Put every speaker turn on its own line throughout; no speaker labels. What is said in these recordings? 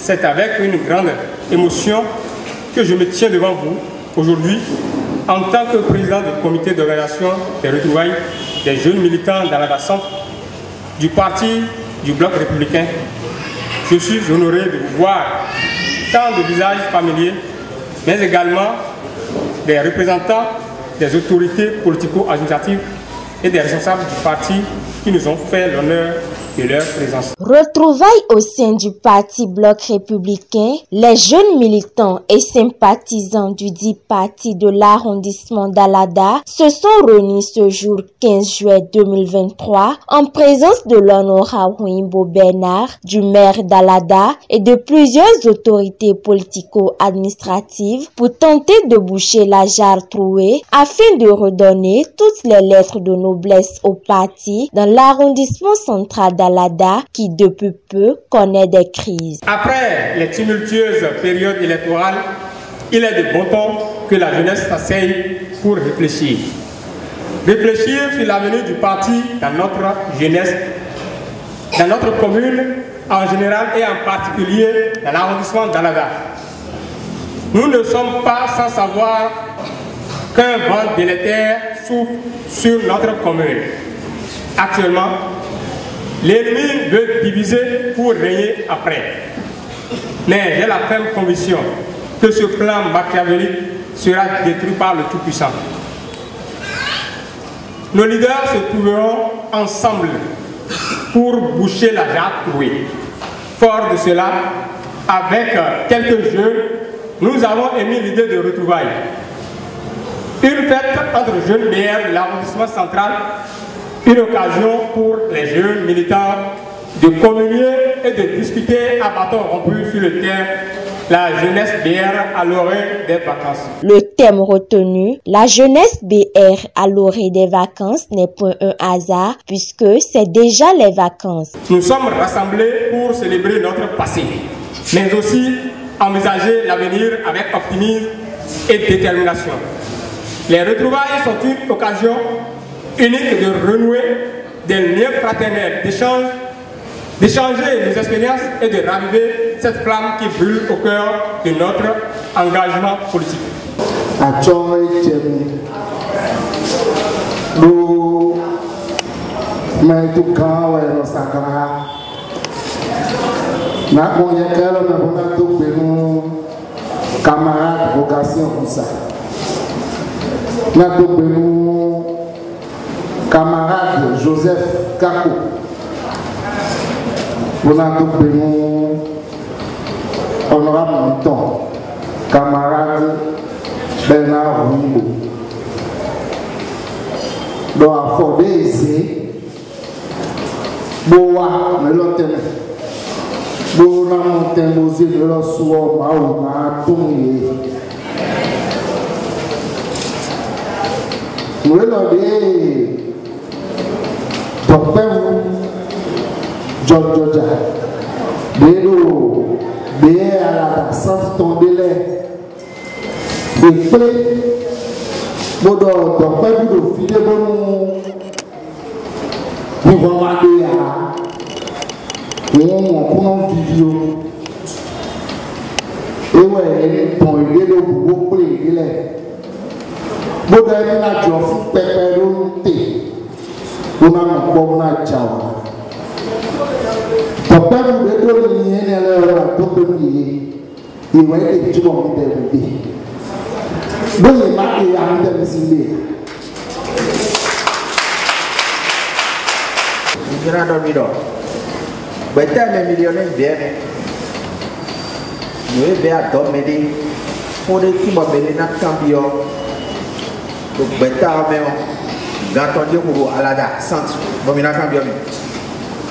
C'est avec une grande émotion que je me tiens devant vous aujourd'hui en tant que président du comité d'organisation des retrouvailles des jeunes militants d'Alada Centre du parti du Bloc républicain. Je suis honoré de vous voir tant de visages familiers, mais également des représentants des autorités politico-administratives et des responsables du parti qui nous ont fait l'honneur de leur présence.
Retrouvailles au sein du parti Bloc républicain, les jeunes militants et sympathisants du dit parti de l'arrondissement d'Alada se sont réunis ce jour 15 juillet 2023 en présence de l'honorable Wimbo Bernard, du maire d'Alada et de plusieurs autorités politico-administratives pour tenter de boucher la jarre trouée afin de redonner toutes les lettres de noblesse au parti dans l'arrondissement central d'Alada qui depuis peu connaît des crises.
Après les tumultueuses périodes électorales, il est de bon ton que la jeunesse s'asseye pour réfléchir. Réfléchir sur l'avenir du parti dans notre jeunesse, dans notre commune en général et en particulier dans l'arrondissement d'Alada. Nous ne sommes pas sans savoir qu'un vent délétère souffle sur notre commune. Actuellement, l'ennemi veut diviser pour régner après. Mais j'ai la ferme conviction que ce plan machiavélique sera détruit par le Tout-Puissant. Nos leaders se trouveront ensemble pour boucher la jarre trouée. Fort de cela, avec quelques jeunes, nous avons émis l'idée de retrouvailles. Une fête entre jeunes BR de l'arrondissement central, une occasion pour les jeunes militants de communier et de discuter à bâton rompu sur le thème la jeunesse BR à l'orée des vacances.
Le thème retenu, la jeunesse BR à l'orée des vacances, n'est point un hasard puisque c'est déjà les vacances.
Nous sommes rassemblés pour célébrer notre passé, mais aussi envisager l'avenir avec optimisme et détermination. Les retrouvailles sont une occasion unique de renouer des liens fraternels, d'échanger nos expériences et de raviver cette flamme qui brûle au cœur de notre engagement politique.
Camarade Joseph Kako, honorable Mouton, camarade Bernard Wimbo. Donc, à Fordé, Boa, Melotene, Bona Montemosé, de l'Ossuo, Maouma, Toumie. Nous l'avons Docteur Georgia, Bélo, Béé à la Centre Tondélé, Béplé, Bodo, Docteur Bodo, Fidé Bono, Bouvamadéa, on vidéo. Et ouais, bon, il est le beaucoup, il est. Bodo, il a joué Pépé, on a un bon natchao. Papa, vous devez donner un erreur à tout le monde. Il va être tout le monde de vie. Donc, il m'a dit à me décider.
Je suis dormi. Mais tu es millionnaire bien. Nous sommes bien dormir. Pour les qui m'ont mené dans le camion. Donc, tu es bien. Gâteau pour Alada Centre, Bomina Cambion.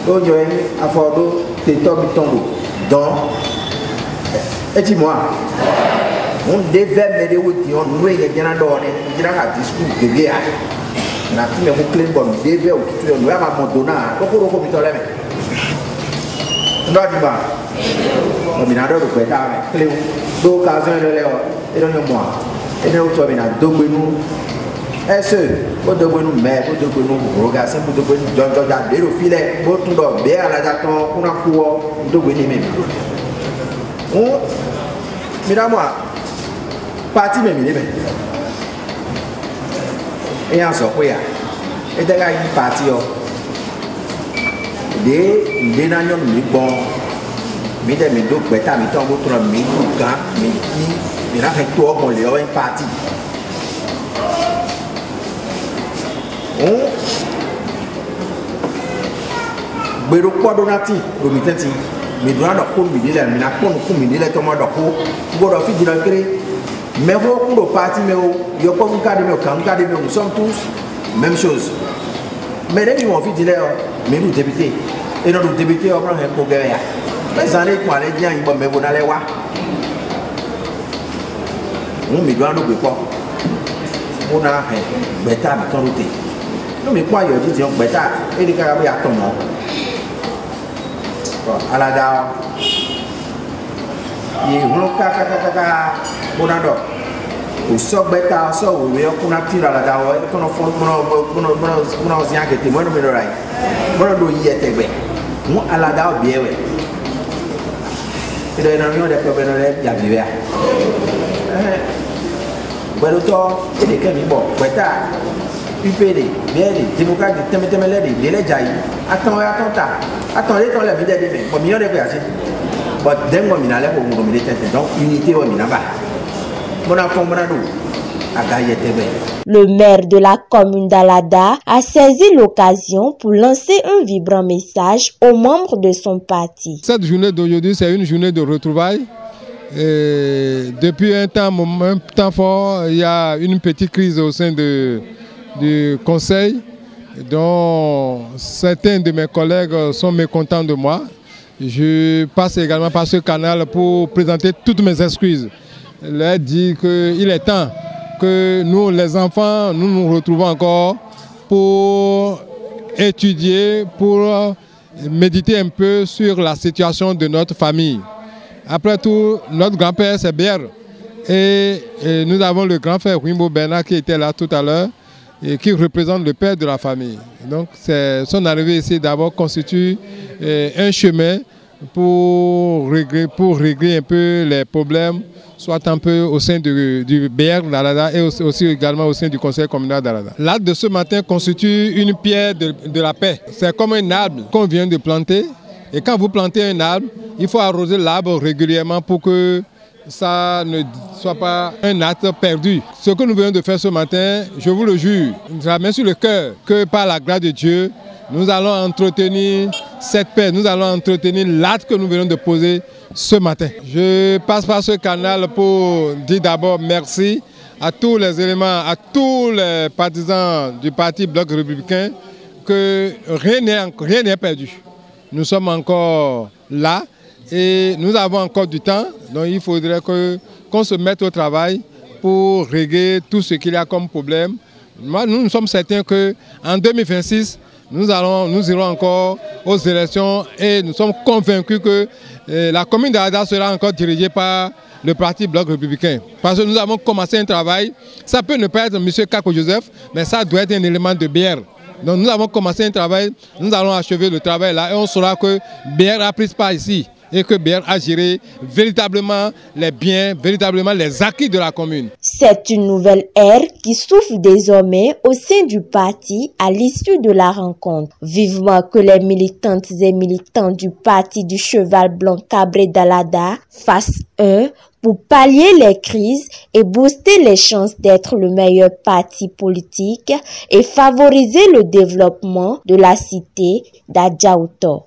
Donc, il y a un affaire de tombe. Donc, et dis-moi, on devait m'aider au dion, nous et les gens d'or, il y a un discours de guerre. On a tout le monde clé bon, devait au tuer, nous avons abandonné, donc on va commettre la main. On doit dire, on a deux pétales, clé, deux occasions de l'air, et dans le mois, et nous avons deux nous. Est-ce que vous devez nous mettre, vous devez nous regarder, vous devez nous regarder le filet, vous devez nous faire la jaton, vous devez nous mettre. Mesdames, parti même il est bien. Et en sort quoi? Et d'ailleurs il parti des nations mi bon, mi des mi d'autres bêta mi tombe autour mi tout mi n'a fait tout bon les autres parti. Bero kwa donati do mitenti mi do na ko mi dile mi na ko ko mi dile to mo do ko go do fi dile kere mais ho ko do parti mais yo ko ka de me kan ka de me nous sommes tous même chose mais les gens fi dile mais nous député et nous député on prend un ko gaya les années ko ale dia yi bo me bo na le wa on mi do na do ko on a beta mi ton route nous mi kwa yo di on beta e di ka ya to mo Alada, ye huloka bonado. Usok beta so we kuna tira alada o kono fon kono zia ke timo no medorai. Bono do yete be. Mu alada o biewe. Ida na mi o de ko be no le ya biwe. Bueno to ide ke mi bo beta. UPD, bien, démocrate, les jaillis. Attends, attendez, les médias de bon, mieux de faire. But then, on a l'air pour nous militer. Donc, unité, on a pas. Mon enfant, mon ado, a gagné TV.
Le maire de la commune d'Alada a saisi l'occasion pour lancer un vibrant message aux membres de son parti.
Cette journée d'aujourd'hui, c'est une journée de retrouvailles. Et depuis un temps fort, il y a une petite crise au sein du conseil, dont certains de mes collègues sont mécontents de moi. Je passe également par ce canal pour présenter toutes mes excuses. Je leur dis qu'il est temps que nous, les enfants, nous nous retrouvons encore pour étudier, pour méditer un peu sur la situation de notre famille. Après tout, notre grand-père, c'est Bière. Et nous avons le grand frère Wimbo Bernard qui était là tout à l'heure, et qui représente le père de la famille. Donc son arrivée ici d'abord constitue un chemin pour régler un peu les problèmes, soit un peu au sein du BR d'Alada et aussi également au sein du conseil communal d'Alada. L'acte de ce matin constitue une pierre de la paix. C'est comme un arbre qu'on vient de planter, et quand vous plantez un arbre, il faut arroser l'arbre régulièrement pour que ça ne soit pas un acte perdu. Ce que nous venons de faire ce matin, je vous le jure, ça met sur le cœur que par la grâce de Dieu, nous allons entretenir cette paix, nous allons entretenir l'acte que nous venons de poser ce matin. Je passe par ce canal pour dire d'abord merci à tous les éléments, à tous les partisans du parti Bloc républicain, que rien n'est perdu. Nous sommes encore là. Et nous avons encore du temps, donc il faudrait qu'on se mette au travail pour régler tout ce qu'il y a comme problème. Nous sommes certains qu'en 2026, nous irons encore aux élections et nous sommes convaincus que la commune d'Alada sera encore dirigée par le parti Bloc républicain. Parce que nous avons commencé un travail, ça peut ne pas être M. Kako Joseph, mais ça doit être un élément de BR. Donc nous avons commencé un travail, nous allons achever le travail là et on saura que BR a pris part ici. Et que BR a géré véritablement les biens, véritablement les acquis de la commune.
C'est une nouvelle ère qui souffle désormais au sein du parti à l'issue de la rencontre. Vivement que les militantes et militants du parti du Cheval Blanc Cabré d'Alada fassent pour pallier les crises et booster les chances d'être le meilleur parti politique et favoriser le développement de la cité d'Adjaouto.